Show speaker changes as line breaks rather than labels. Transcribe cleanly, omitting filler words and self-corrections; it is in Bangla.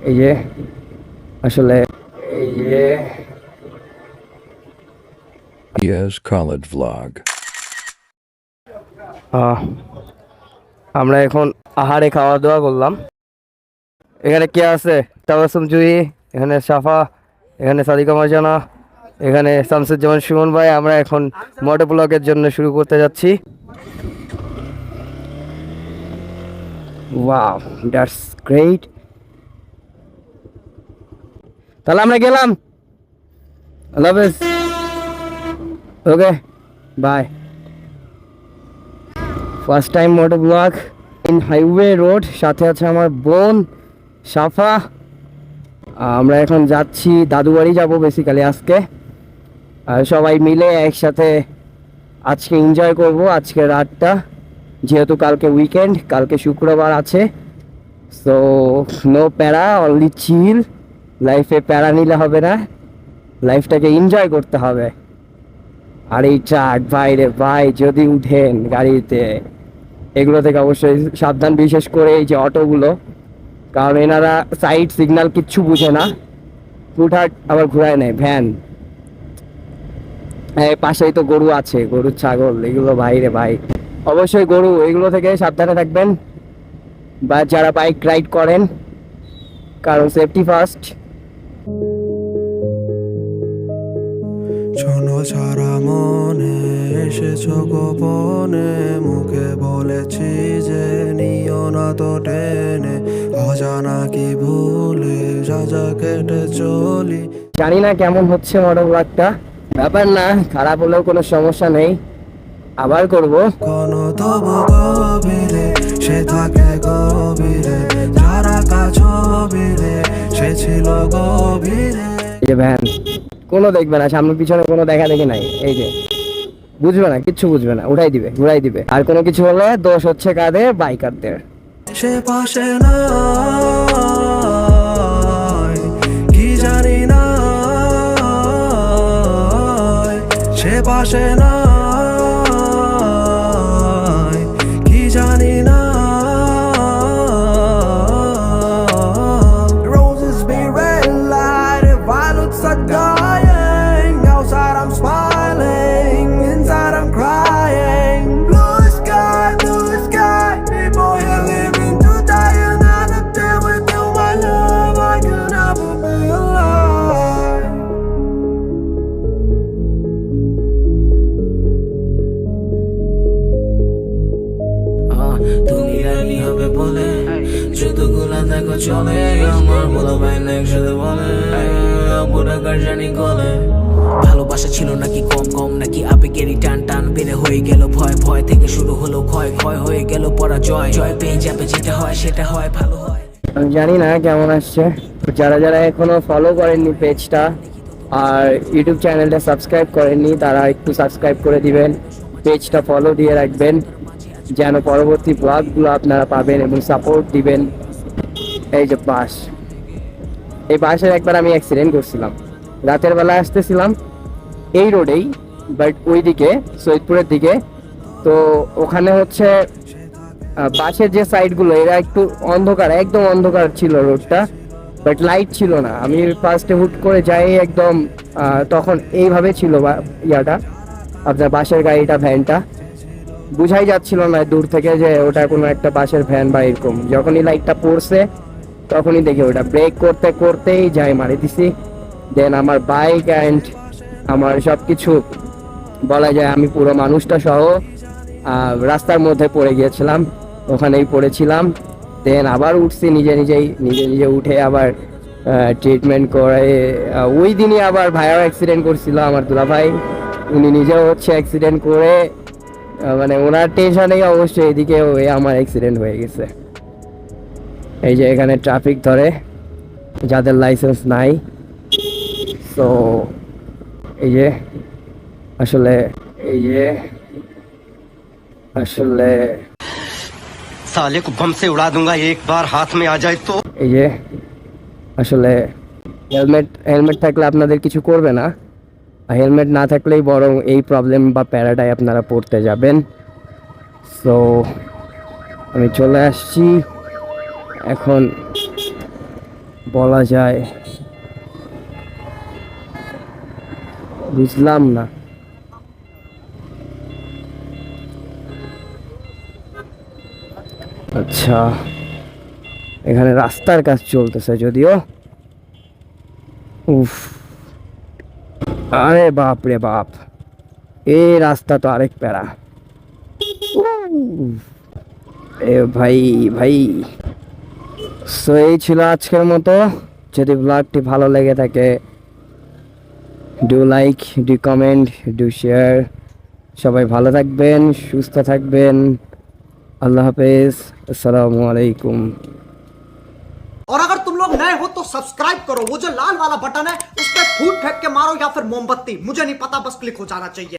এই যে আসলে এই যে
Niaz Khalid vlog.
আমরা এখন আহারে খাওয়া দাওয়া করলাম। এখানে কে আছে? তাবাসসুম জুই, এখানে সাফা, এখানে সাদিকা মার্জানা, এখানে শামসুজ্জামান সুমন ভাই। আমরা এখন মোটো ব্লগের জন্য শুরু করতে যাচ্ছি। Wow, that's great. তাহলে আমরা গেলাম। আল্লাহ হাফেজ। Okay, bye. First time moto vlog in highway road. সাথে আছে আমার বোন সাফা। আমরা এখন যাচ্ছি দাদু বাড়ি যাবো বেসিক্যালি আজকে। সবাই মিলে একসাথে আজকে এনজয় করব আজকে রাতটা, যেহেতু কালকে উইকেন্ড, কালকে শুক্রবার আছে। সো নো প্যারা, অনলি চিল। লাইফে প্যারা নিলে হবে না, লাইফটাকে এনজয় করতে হবে। আর এই ট্রাক ভাই রে ভাই, যদি উঠেন গাড়িতে এগুলো থেকে অবশ্যই সাবধান, বিশেষ করে এই যে অটোগুলো, কারণ এনারা সাইড সিগন্যাল কিচ্ছু বুঝে না, হুটহাট আবার ঘুরায় নেয় ভ্যান। পাশেই তো গরু আছে, গরু ছাগল এগুলো ভাই রে ভাই, অবশ্যই গরু এগুলো থেকে সাবধানে থাকবেন, বা যারা বাইক রাইড করেন, কারণ সেফটি ফার্স্ট।
শোনো সারা মনে এসেছো গোপনে, মুখে বলেছি যে নিও না তো টেনে, অজানা কি ভুলে যা যা কেটে চলি।
জানি না কেমন হচ্ছে মোটো ব্লগটা, ব্যাপার না, খারাপ হলেও কোনো সমস্যা নেই, আবার করব।
কোনো তবু গভীরে সে থাকে গভীরে, যারা কাছবিরে সে ছিল গভীরে।
এই যে ভ্যান কোনো দেখবে না, সামনে পিছনে কোনো দেখা দেখি নাই। এই যে বুঝবে না, কিচ্ছু বুঝবে না, উঠাই দিবে ঘুরাই দিবে। আর কোনো কিছু হলে দোষ হচ্ছে কাদের? বাইকারদের।
সে পাশে না কি জানি না, সে পাশে না কি জানি না। Roses be red light, violets are dying. Outside I'm smiling, inside I'm crying. Blue sky, people here living to die. Another day with you, my love, I could never be alive. তুমি রানী হবে বলে যতগুলা দেখো চলে, আমার বলা ভাই না একসাথে বলে পুরা কার জানি গলে। ভালোবাসা ছিল নাকি কম কম, নাকি আবেগেরই টান টান বেড়ে হয়ে গেল ভয়, ভয় থেকে শুরু হলো ক্ষয়, ক্ষয় হয়ে গেল পরাজয়, জয় পেয়ে যাবে যেটা হয় সেটা হয় ভালো হয়।
আমি জানি না কেমন আসছে, যারা যারা এখনো ফলো করেননি পেজটা আর ইউটিউব চ্যানেলটা সাবস্ক্রাইব করেননি, তারা একটু সাবস্ক্রাইব করে দিবেন, পেজটা ফলো দিয়ে রাখবেন, যেন পরবর্তী ব্লগগুলো আপনারা পাবেন এবং সাপোর্ট দিবেন। এই যে বাস, এই বাসের একবার আমি অ্যাক্সিডেন্ট করছিলাম, রাতের বেলা আসতেছিলাম এই রোডেই, বাট ওই দিকে সৈয়দপুরের দিকে। তো ওখানে হচ্ছে বাসের যে সাইডগুলো এরা একটু অন্ধকার, একদম অন্ধকার ছিল রোডটা, বাট লাইট ছিল না। আমি ফার্স্টে হুট করে যাই একদম, তখন এইভাবে ছিল ইয়াটা, আপনার বাসের গাড়িটা, ভ্যানটা বুঝাই যাচ্ছিল না দূর থেকে যে ওটা কোনো একটা বাসের ভ্যান বা এরকম। যখনই লাইটটা পড়ছে তখনই দেখি ওটা ব্রেক করতে করতেই যাই মারি দিছি। দেন আমার বাইক অ্যান্ড আমার সব কিছু বলা যায়, আমি পুরো মানুষটা সহ রাস্তার মধ্যে পড়ে গিয়েছিলাম, ওখানেই পড়েছিলাম। দেন আবার উঠছি নিজে নিজে উঠে আবার ট্রিটমেন্ট করে। ওই দিনই আবার ভাইয়াও অ্যাক্সিডেন্ট করছিল, আমার দুলাভাই, উনি নিজেও হচ্ছে অ্যাক্সিডেন্ট করে, মানে ওনার টেনশনেই অবশ্যই এদিকে আমার অ্যাক্সিডেন্ট হয়ে গেছে। এই যে এখানে ট্রাফিক ধরে যাদের লাইসেন্স নাই। তো এই যে আসলে
साले को बम से उड़ा दूंगा एक बार हाथ में आ जाए तो।
এই যে আসলে হেলমেট থাকলে আপনাদের কিছু করবে না, আর হেলমেট না থাকলেই বরং এই প্রবলেম বা প্যারাটাই আপনারা পড়তে যাবেন। সো আমি চলে আসছি এখন বলা যায় বুঝলাম না। আচ্ছা, এখানে রাস্তার কাজ চলতেছে যদিও। উফ, আরে বাপ রে বাপ, এই রাস্তা তো আরেক প্যারা। উফ, এ ভাই ভাই। সো এই ছিল আজকের মতো। যদি ব্লগটি ভালো লেগে থাকে, do like, do comment, do share. সবাই ভালো থাকবেন, সুস্থ থাকবেন। আল্লাহ হাফেজ, আসসালামু আলাইকুম।
और अगर तुम लोग नए हो तो सब्सक्राइब करो, वो जो लाल वाला बटन है उस पर फूट फेंक के मारो या फिर मोमबत्ती, मुझे नहीं पता, बस क्लिक हो जाना चाहिए।